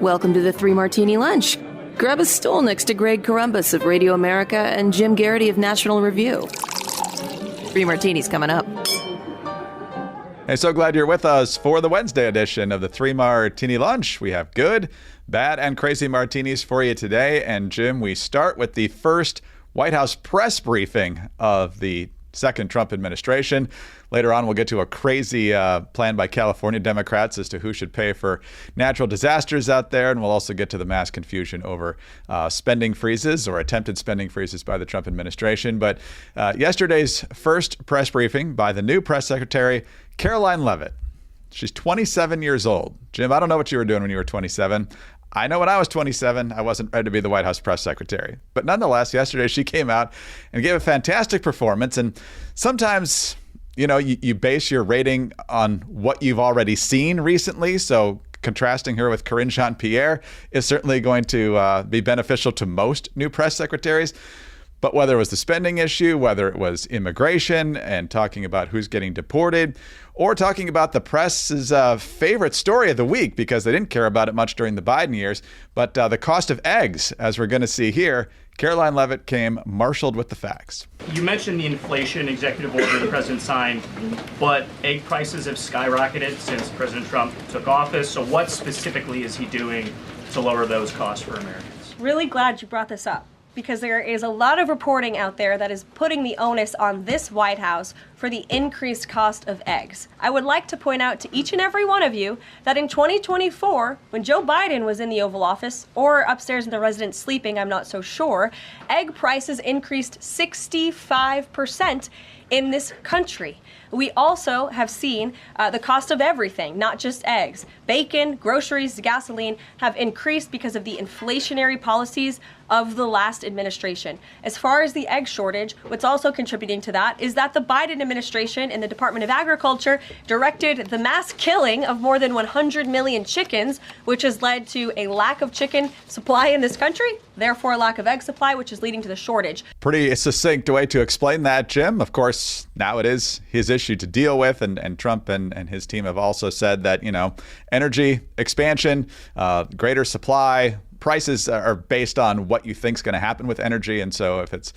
Welcome to the Three Martini Lunch. Grab a stool next to Greg Columbus of Radio America and Jim Garrity of National Review. Three Martinis coming up. Hey, so glad you're with us for the Wednesday edition of the Three Martini Lunch. We have good, bad, and crazy martinis for you today. And Jim, we start with the first White House press briefing of the second Trump administration. Later on, we'll get to a crazy plan by California Democrats as to who should pay for natural disasters out there. And we'll also get to the mass confusion over spending freezes or attempted spending freezes by the Trump administration. But yesterday's first press briefing by the new press secretary, Karoline Leavitt. She's 27 years old. Jim, I don't know what you were doing when you were 27. I know when I was 27, I wasn't ready to be the White House press secretary. But nonetheless, yesterday she came out and gave a fantastic performance. And sometimes, you know, you base your rating on what you've already seen recently. So contrasting her with Karine Jean-Pierre is certainly going to be beneficial to most new press secretaries. But whether it was the spending issue, whether it was immigration and talking about who's getting deported, or talking about the press's favorite story of the week, because they didn't care about it much during the Biden years, but the cost of eggs, as we're going to see here, Karoline Leavitt came marshaled with the facts. You mentioned the inflation executive order the president signed, but egg prices have skyrocketed since President Trump took office. So what specifically is he doing to lower those costs for Americans? Really glad you brought this up, because there is a lot of reporting out there that is putting the onus on this White House for the increased cost of eggs. I would like to point out to each and every one of you that in 2024, when Joe Biden was in the Oval Office, or upstairs in the residence sleeping, I'm not so sure, egg prices increased 65% in this country. We also have seen the cost of everything, not just eggs. Bacon, groceries, gasoline have increased because of the inflationary policies of the last administration. As far as the egg shortage, what's also contributing to that is that the Biden administration and the Department of Agriculture directed the mass killing of more than 100 million chickens, which has led to a lack of chicken supply in this country, therefore a lack of egg supply, which is leading to the shortage. Pretty succinct way to explain that, Jim. Of course, now it is his issue to deal with, and Trump and his team have also said that, you know, energy expansion, greater supply, prices are based on what you think is going to happen with energy. And so if it's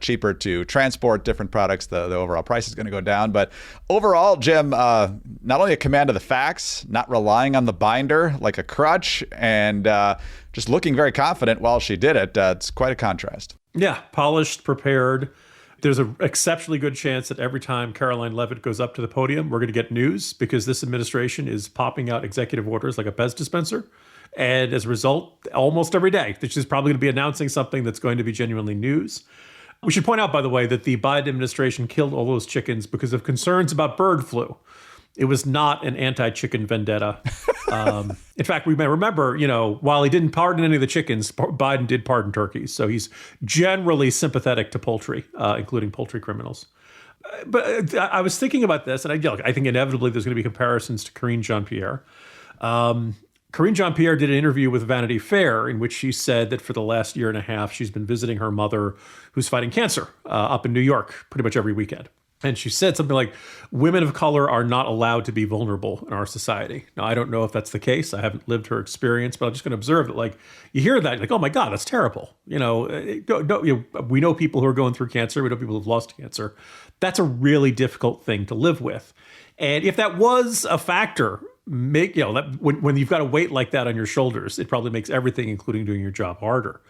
cheaper to transport different products, the overall price is going to go down. But overall, Jim, not only a command of the facts, not relying on the binder like a crutch, and just looking very confident while she did it. It's quite a contrast. Yeah, polished, prepared. There's an exceptionally good chance that every time Karoline Leavitt goes up to the podium, we're going to get news, because this administration is popping out executive orders like a Pez dispenser. And as a result, almost every day, she's probably going to be announcing something that's going to be genuinely news. We should point out, by the way, that the Biden administration killed all those chickens because of concerns about bird flu. It was not an anti-chicken vendetta. In fact, we may remember, you know, while he didn't pardon any of the chickens, Biden did pardon turkeys. So he's generally sympathetic to poultry, including poultry criminals. But I was thinking about this, and I think inevitably there's going to be comparisons to Karine Jean-Pierre. Karine Jean-Pierre did an interview with Vanity Fair in which she said that for the last year and a half, she's been visiting her mother, who's fighting cancer, up in New York pretty much every weekend. And she said something like, women of color are not allowed to be vulnerable in our society. Now, I don't know if that's the case. I haven't lived her experience, but I'm just going to observe that, like, you hear that, like, oh my God, that's terrible. You know, we know people who are going through cancer. We know people who've lost cancer. That's a really difficult thing to live with. And if that was a factor, when you've got a weight like that on your shoulders, it probably makes everything, including doing your job, harder.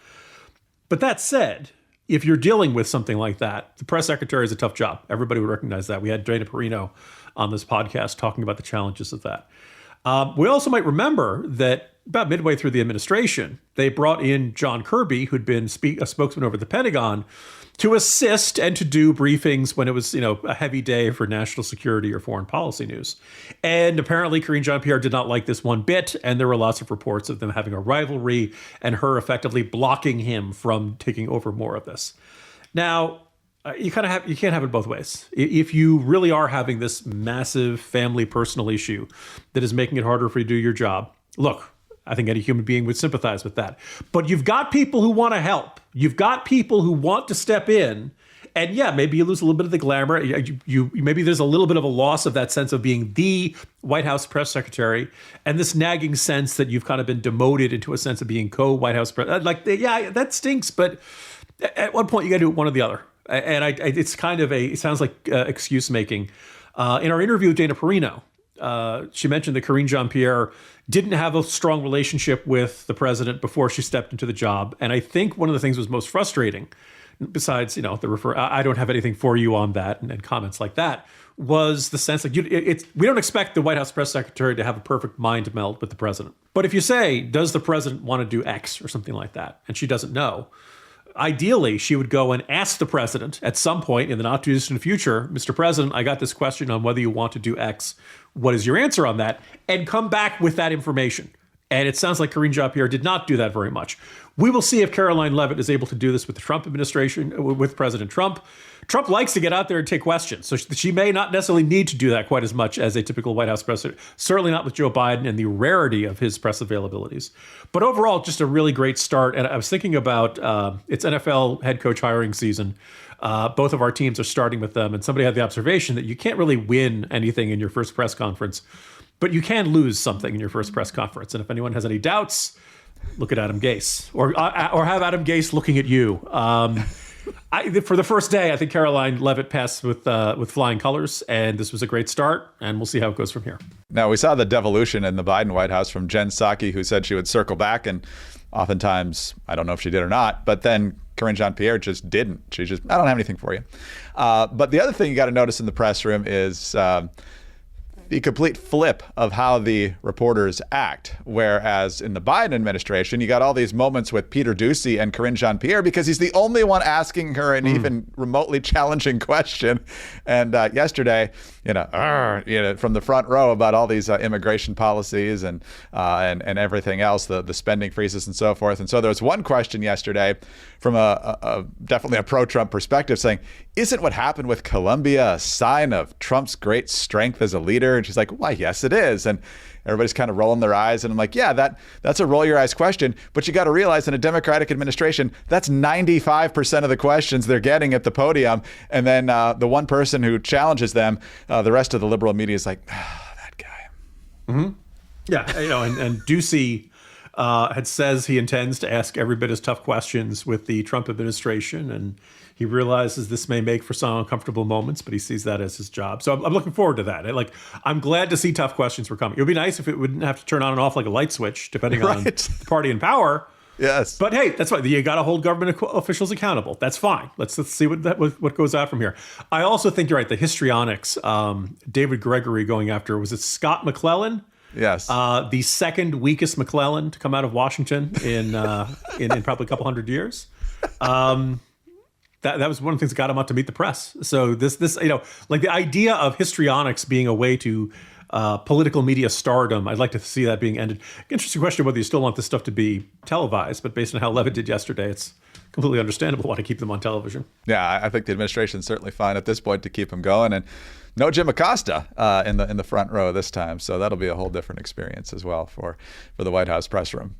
But that said, if you're dealing with something like that, the press secretary is a tough job. Everybody would recognize that. We had Dana Perino on this podcast talking about the challenges of that. We also might remember that about midway through the administration, they brought in John Kirby, who'd been a spokesman over the Pentagon, to assist and to do briefings when it was, you know, a heavy day for national security or foreign policy news. And apparently Karine Jean-Pierre did not like this one bit, and there were lots of reports of them having a rivalry and her effectively blocking him from taking over more of this. Now, you can't have it both ways. If you really are having this massive family personal issue that is making it harder for you to do your job, look, I think any human being would sympathize with that. But you've got people who want to help. You've got people who want to step in And yeah, maybe you lose a little bit of the glamour. You maybe there's a little bit of a loss of that sense of being the White House press secretary, and this nagging sense that you've kind of been demoted into a sense of being co-White House press. Like, yeah, that stinks. But at one point, you got to do one or the other. And it's kind of it sounds like excuse making. In our interview with Dana Perino, she mentioned that Karine Jean-Pierre didn't have a strong relationship with the president before she stepped into the job. And I think one of the things that was most frustrating, besides, I don't have anything for you on that and comments like that, was the sense like we don't expect the White House press secretary to have a perfect mind meld with the president. But if you say, does the president want to do X or something like that, and she doesn't know, ideally, she would go and ask the president at some point in the not too distant future, Mr. President, I got this question on whether you want to do X. What is your answer on that? And come back with that information. And it sounds like Karine Jean-Pierre did not do that very much. We will see if Karoline Leavitt is able to do this with the Trump administration, with President Trump. Trump likes to get out there and take questions, so she may not necessarily need to do that quite as much as a typical White House press, certainly not with Joe Biden and the rarity of his press availabilities. But overall, just a really great start. And I was thinking about it's NFL head coach hiring season. Both of our teams are starting with them, and somebody had the observation that you can't really win anything in your first press conference, but you can lose something in your first press conference. And if anyone has any doubts, look at Adam Gase, or have Adam Gase looking at you. For the first day, I think Karoline Leavitt passed with flying colors, and this was a great start, and we'll see how it goes from here. Now, we saw the devolution in the Biden White House from Jen Psaki, who said she would circle back, and oftentimes, I don't know if she did or not, but then Karine Jean-Pierre just didn't. She just, I don't have anything for you. But the other thing you got to notice in the press room is the complete flip of how the reporters act. Whereas in the Biden administration, you got all these moments with Peter Doocy and Karine Jean-Pierre because he's the only one asking her an even remotely challenging question. And yesterday, from the front row about all these immigration policies and everything else, the spending freezes and so forth. And so there was one question yesterday from definitely a pro-Trump perspective saying, isn't what happened with Colombia a sign of Trump's great strength as a leader? And she's like, why, yes, it is. And everybody's kind of rolling their eyes. And I'm like, yeah, that's a roll your eyes question. But you got to realize in a Democratic administration, that's 95% of the questions they're getting at the podium. And then the one person who challenges them, the rest of the liberal media is like, that guy. Mm-hmm. Yeah, and Doocy says he intends to ask every bit as tough questions with the Trump administration, and he realizes this may make for some uncomfortable moments, but he sees that as his job. So I'm looking forward to that. I'm glad to see tough questions were coming. It would be nice if it wouldn't have to turn on and off like a light switch, depending on the party in power. Yes. But hey, that's fine. You got to hold government officials accountable. That's fine. Let's see what goes out from here. I also think you're right. The histrionics, David Gregory going after, was it Scott McClellan? Yes. The second weakest McClellan to come out of Washington in probably a couple hundred years. That was one of the things that got him out to meet the press. So this like the idea of histrionics being a way to political media stardom, I'd like to see that being ended. Interesting question whether you still want this stuff to be televised, but based on how Leavitt did yesterday, it's completely understandable why to keep them on television. Yeah, I think the administration's certainly fine at this point to keep them going, and no Jim Acosta in the front row this time, so that'll be a whole different experience as well for the White House press room.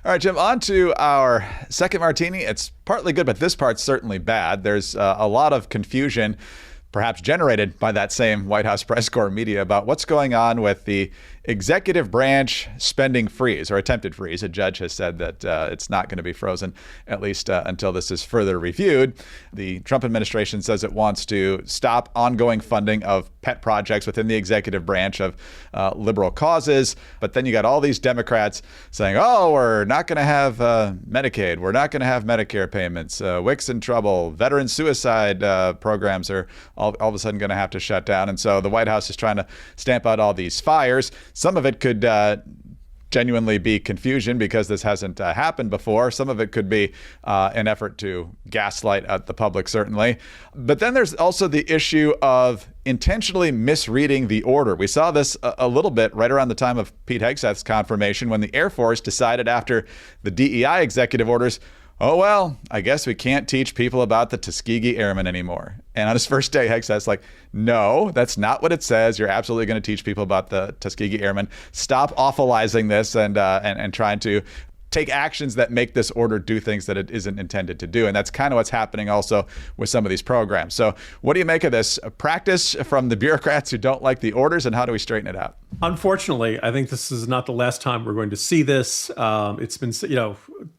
All right, Jim, on to our second martini. It's partly good, but this part's certainly bad. There's a lot of confusion, perhaps generated by that same White House press corps media, about what's going on with the executive branch spending freeze, or attempted freeze. A judge has said that it's not going to be frozen, at least until this is further reviewed. The Trump administration says it wants to stop ongoing funding of pet projects within the executive branch of liberal causes. But then you got all these Democrats saying, oh, we're not going to have Medicaid. We're not going to have Medicare payments. WIC's in trouble. Veteran suicide programs are all of a sudden going to have to shut down. And so the White House is trying to stamp out all these fires. Some of it could genuinely be confusion because this hasn't happened before. Some of it could be an effort to gaslight at the public, certainly. But then there's also the issue of intentionally misreading the order. We saw this a little bit right around the time of Pete Hegseth's confirmation when the Air Force decided after the DEI executive orders, oh, well, I guess we can't teach people about the Tuskegee Airmen anymore. And on his first day, Hegseth's like, no, that's not what it says. You're absolutely going to teach people about the Tuskegee Airmen. Stop awfulizing this and trying to take actions that make this order do things that it isn't intended to do. And that's kind of what's happening also with some of these programs. So what do you make of this practice from the bureaucrats who don't like the orders, and how do we straighten it out? Unfortunately, I think this is not the last time we're going to see this. It's been,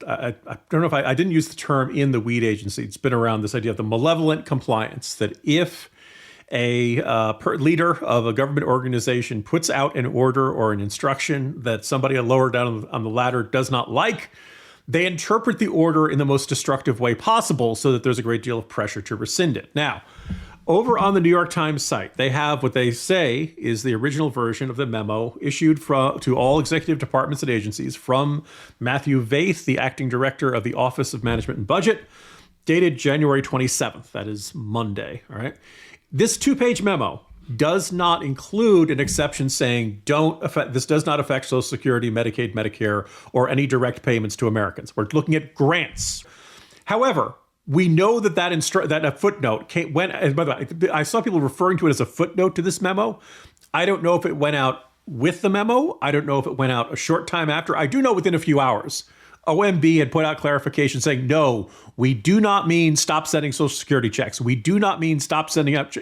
I don't know if I didn't use the term in the weed agency. It's been around, this idea of the malevolent compliance, that if a leader of a government organization puts out an order or an instruction that somebody lower down on the ladder does not like, they interpret the order in the most destructive way possible so that there's a great deal of pressure to rescind it. Now, over on the New York Times site, they have what they say is the original version of the memo issued to all executive departments and agencies from Matthew Vaith, the acting director of the Office of Management and Budget, dated January 27th. That is Monday, all right? This 2-page memo does not include an exception saying this does not affect Social Security, Medicaid, Medicare, or any direct payments to Americans. We're looking at grants. However, we know that a footnote went. By the way, I saw people referring to it as a footnote to this memo. I don't know if it went out with the memo. I don't know if it went out a short time after. I do know within a few hours, OMB had put out clarification saying, no, we do not mean stop sending Social Security checks. We do not mean stop sending up,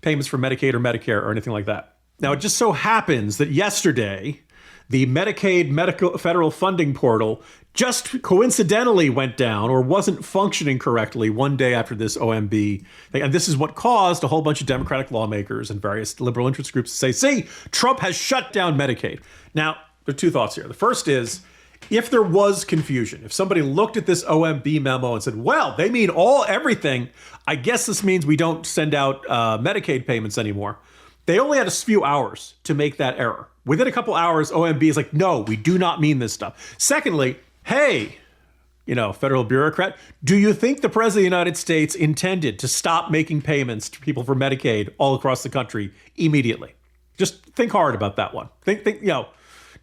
payments for Medicaid or Medicare or anything like that. Now, it just so happens that yesterday, the Medicaid medical federal funding portal just coincidentally went down or wasn't functioning correctly one day after this OMB thing. And this is what caused a whole bunch of Democratic lawmakers and various liberal interest groups to say, see, Trump has shut down Medicaid. Now, there are two thoughts here. The first is, if there was confusion, if somebody looked at this OMB memo and said, well, they mean everything, I guess this means we don't send out Medicaid payments anymore. They only had a few hours to make that error. Within a couple hours, OMB is like, no, we do not mean this stuff. Secondly, hey, federal bureaucrat, do you think the president of the United States intended to stop making payments to people for Medicaid all across the country immediately? Just think hard about that one.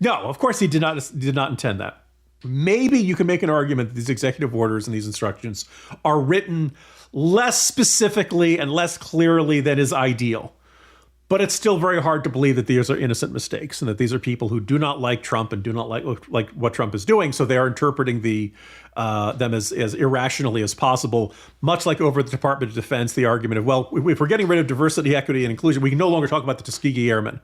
No, of course he did not intend that. Maybe you can make an argument that these executive orders and these instructions are written less specifically and less clearly than is ideal. But it's still very hard to believe that these are innocent mistakes and that these are people who do not like Trump and do not like what Trump is doing. So they are interpreting them as irrationally as possible, much like over the Department of Defense, the argument of, well, if we're getting rid of diversity, equity, and inclusion, we can no longer talk about the Tuskegee Airmen.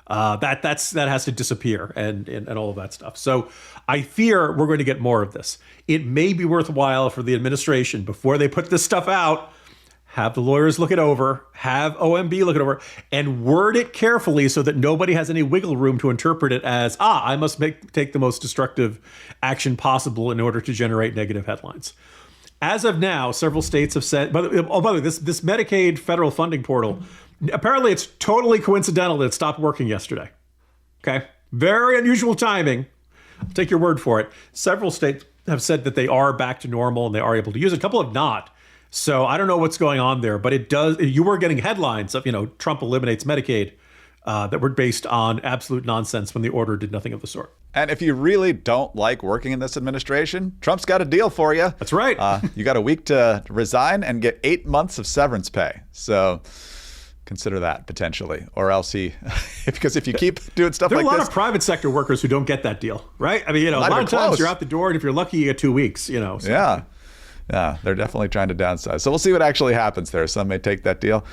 That has to disappear and all of that stuff. So I fear we're going to get more of this. It may be worthwhile for the administration, before they put this stuff out, have the lawyers look it over, have OMB look it over, and word it carefully so that nobody has any wiggle room to interpret it as, I must take the most destructive action possible in order to generate negative headlines. As of now, several states have said, by the way, this Medicaid federal funding portal, apparently it's totally coincidental that it stopped working yesterday. Okay? Very unusual timing. I'll take your word for it. Several states have said that they are back to normal and they are able to use it. A couple have not. So I don't know what's going on there, but it does. You were getting headlines of, Trump eliminates Medicaid that were based on absolute nonsense when the order did nothing of the sort. And if you really don't like working in this administration, Trump's got a deal for you. That's right. You got a week to resign and get 8 months of severance pay. So consider that potentially, or else because if you keep doing stuff like this. There are a lot of private sector workers who don't get that deal, right? I mean, a lot of times you're out the door, and if you're lucky, you get 2 weeks, So. Yeah, they're definitely trying to downsize. So we'll see what actually happens there. Some may take that deal,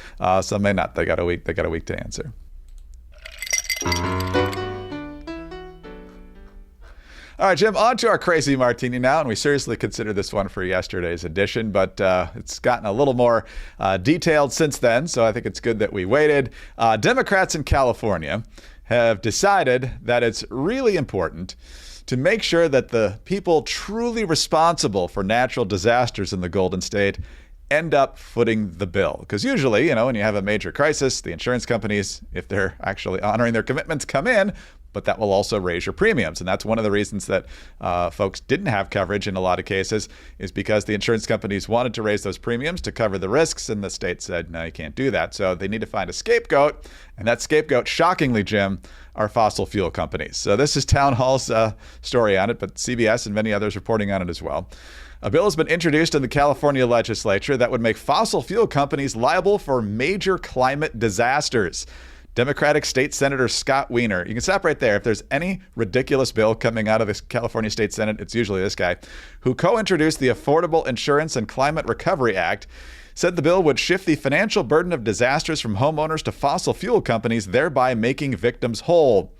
some may not. They got a week to answer. All right, Jim, on to our crazy martini now, and we seriously considered this one for yesterday's edition, but it's gotten a little more detailed since then, so I think it's good that we waited. Democrats in California have decided that it's really important to make sure that the people truly responsible for natural disasters in the Golden State end up footing the bill. Because usually, when you have a major crisis, the insurance companies, if they're actually honoring their commitments, come in, but that will also raise your premiums. And that's one of the reasons that folks didn't have coverage in a lot of cases, is because the insurance companies wanted to raise those premiums to cover the risks, and the state said, no, you can't do that. So they need to find a scapegoat, and that scapegoat, shockingly, Jim, are fossil fuel companies. So this is Town Hall's story on it, but CBS and many others reporting on it as well. A bill has been introduced in the California legislature that would make fossil fuel companies liable for major climate disasters. Democratic State Senator Scott Wiener. You can stop right there. If there's any ridiculous bill coming out of this California State Senate, it's usually this guy, who co-introduced the Affordable Insurance and Climate Recovery Act, said the bill would shift the financial burden of disasters from homeowners to fossil fuel companies, thereby making victims whole.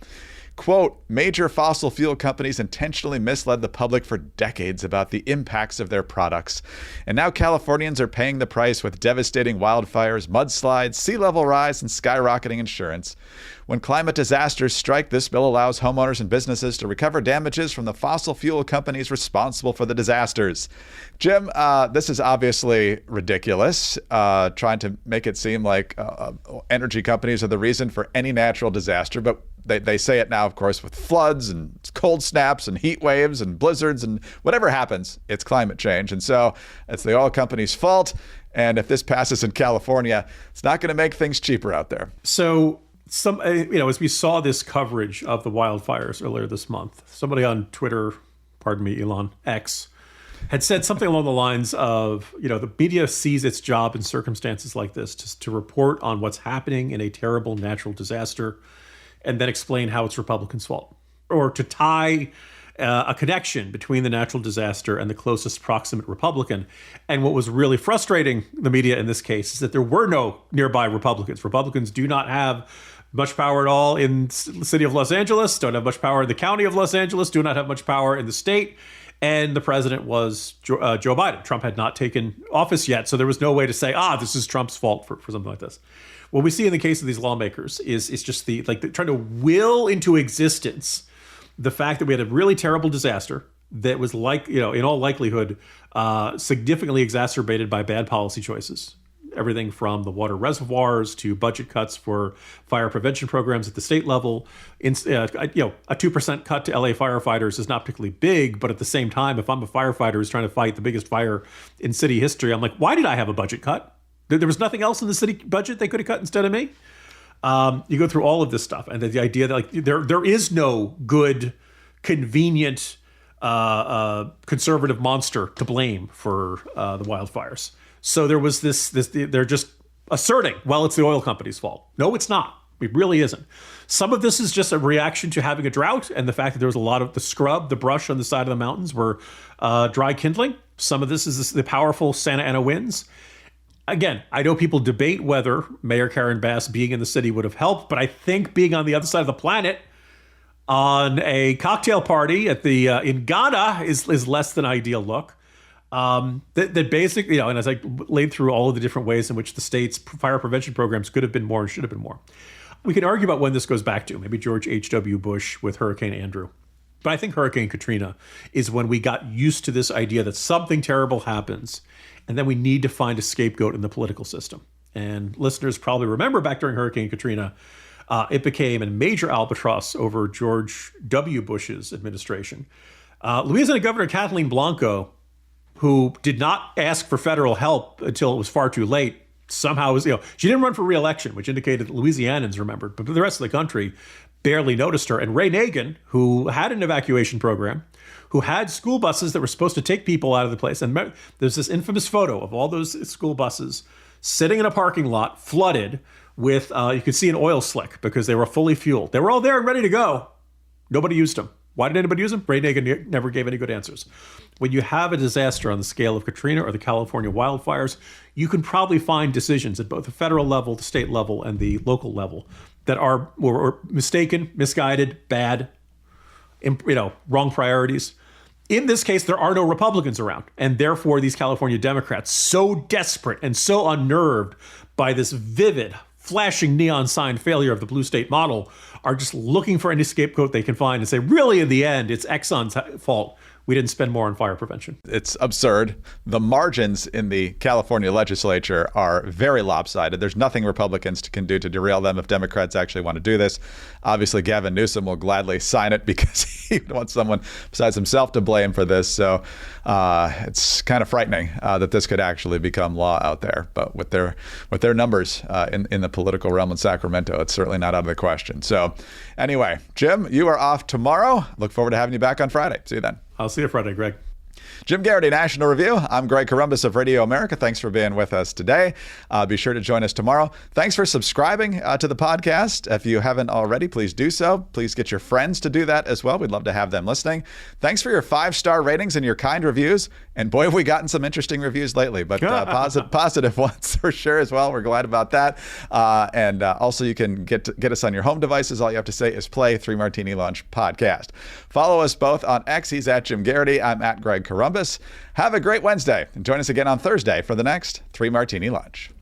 Quote, major fossil fuel companies intentionally misled the public for decades about the impacts of their products. And now Californians are paying the price with devastating wildfires, mudslides, sea level rise, and skyrocketing insurance. When climate disasters strike, this bill allows homeowners and businesses to recover damages from the fossil fuel companies responsible for the disasters. Jim, this is obviously ridiculous, trying to make it seem like energy companies are the reason for any natural disaster, but they say it now, of course, with floods and cold snaps and heat waves and blizzards and whatever happens, it's climate change. And so it's the oil company's fault. And if this passes in California, it's not going to make things cheaper out there. So as we saw this coverage of the wildfires earlier this month, somebody on Twitter, Elon, X, had said something along the lines of, the media sees its job in circumstances like this to report on what's happening in a terrible natural disaster and then explain how it's Republicans' fault, or to tie a connection between the natural disaster and the closest proximate Republican. And what was really frustrating the media in this case is that there were no nearby Republicans. Republicans do not have much power at all in the city of Los Angeles, don't have much power in the county of Los Angeles, do not have much power in the state. And the president was Joe Biden. Trump had not taken office yet, so there was no way to say, this is Trump's fault for something like this. What we see in the case of these lawmakers is just the trying to will into existence the fact that we had a really terrible disaster that was in all likelihood, significantly exacerbated by bad policy choices. Everything from the water reservoirs to budget cuts for fire prevention programs at the state level. A 2% cut to LA firefighters is not particularly big, but at the same time, if I'm a firefighter who's trying to fight the biggest fire in city history, I'm like, why did I have a budget cut? There was nothing else in the city budget they could have cut instead of me. You go through all of this stuff, and the idea that there is no good, convenient, conservative monster to blame for the wildfires. So there was they're just asserting, it's the oil company's fault. No, it's not. It really isn't. Some of this is just a reaction to having a drought and the fact that there was a lot of the brush on the side of the mountains were dry kindling. Some of this is the powerful Santa Ana winds. Again, I know people debate whether Mayor Karen Bass being in the city would have helped, but I think being on the other side of the planet on a cocktail party at the in Ghana is less than ideal look. That basically, and as I laid through all of the different ways in which the state's fire prevention programs could have been more and should have been more. We can argue about when this goes back to, maybe George H.W. Bush with Hurricane Andrew. But I think Hurricane Katrina is when we got used to this idea that something terrible happens, and then we need to find a scapegoat in the political system. And listeners probably remember back during Hurricane Katrina, it became a major albatross over George W. Bush's administration. Louisiana Governor Kathleen Blanco, who did not ask for federal help until it was far too late, somehow she didn't run for re-election, which indicated that Louisianans remembered, but the rest of the country barely noticed her. And Ray Nagin, who had an evacuation program, who had school buses that were supposed to take people out of the place. And there's this infamous photo of all those school buses sitting in a parking lot, flooded with, you could see an oil slick because they were fully fueled. They were all there and ready to go. Nobody used them. Why did anybody use them? Ray Nagin never gave any good answers. When you have a disaster on the scale of Katrina or the California wildfires, you can probably find decisions at both the federal level, the state level, and the local level that were mistaken, misguided, bad, wrong priorities. In this case, there are no Republicans around, and therefore these California Democrats, so desperate and so unnerved by this vivid, flashing neon sign failure of the blue state model, are just looking for any scapegoat they can find and say, really, in the end, it's Exxon's fault. We didn't spend more on fire prevention. It's absurd. The margins in the California legislature are very lopsided. There's nothing Republicans can do to derail them if Democrats actually want to do this. Obviously, Gavin Newsom will gladly sign it because he wants someone besides himself to blame for this. So it's kind of frightening that this could actually become law out there. But with their numbers in the political realm in Sacramento, it's certainly not out of the question. So anyway, Jim, you are off tomorrow. Look forward to having you back on Friday. See you then. I'll see you Friday, Greg. Jim Garrity, National Review. I'm Greg Corombos of Radio America. Thanks for being with us today. Be sure to join us tomorrow. Thanks for subscribing to the podcast. If you haven't already, please do so. Please get your friends to do that as well. We'd love to have them listening. Thanks for your 5-star ratings and your kind reviews. And boy, have we gotten some interesting reviews lately, but positive ones for sure as well. We're glad about that. And also you can get us on your home devices. All you have to say is play 3 Martini Lunch podcast. Follow us both on X. He's at Jim Garrity. I'm at Greg Corombos. Have a great Wednesday and join us again on Thursday for the next 3 Martini Lunch.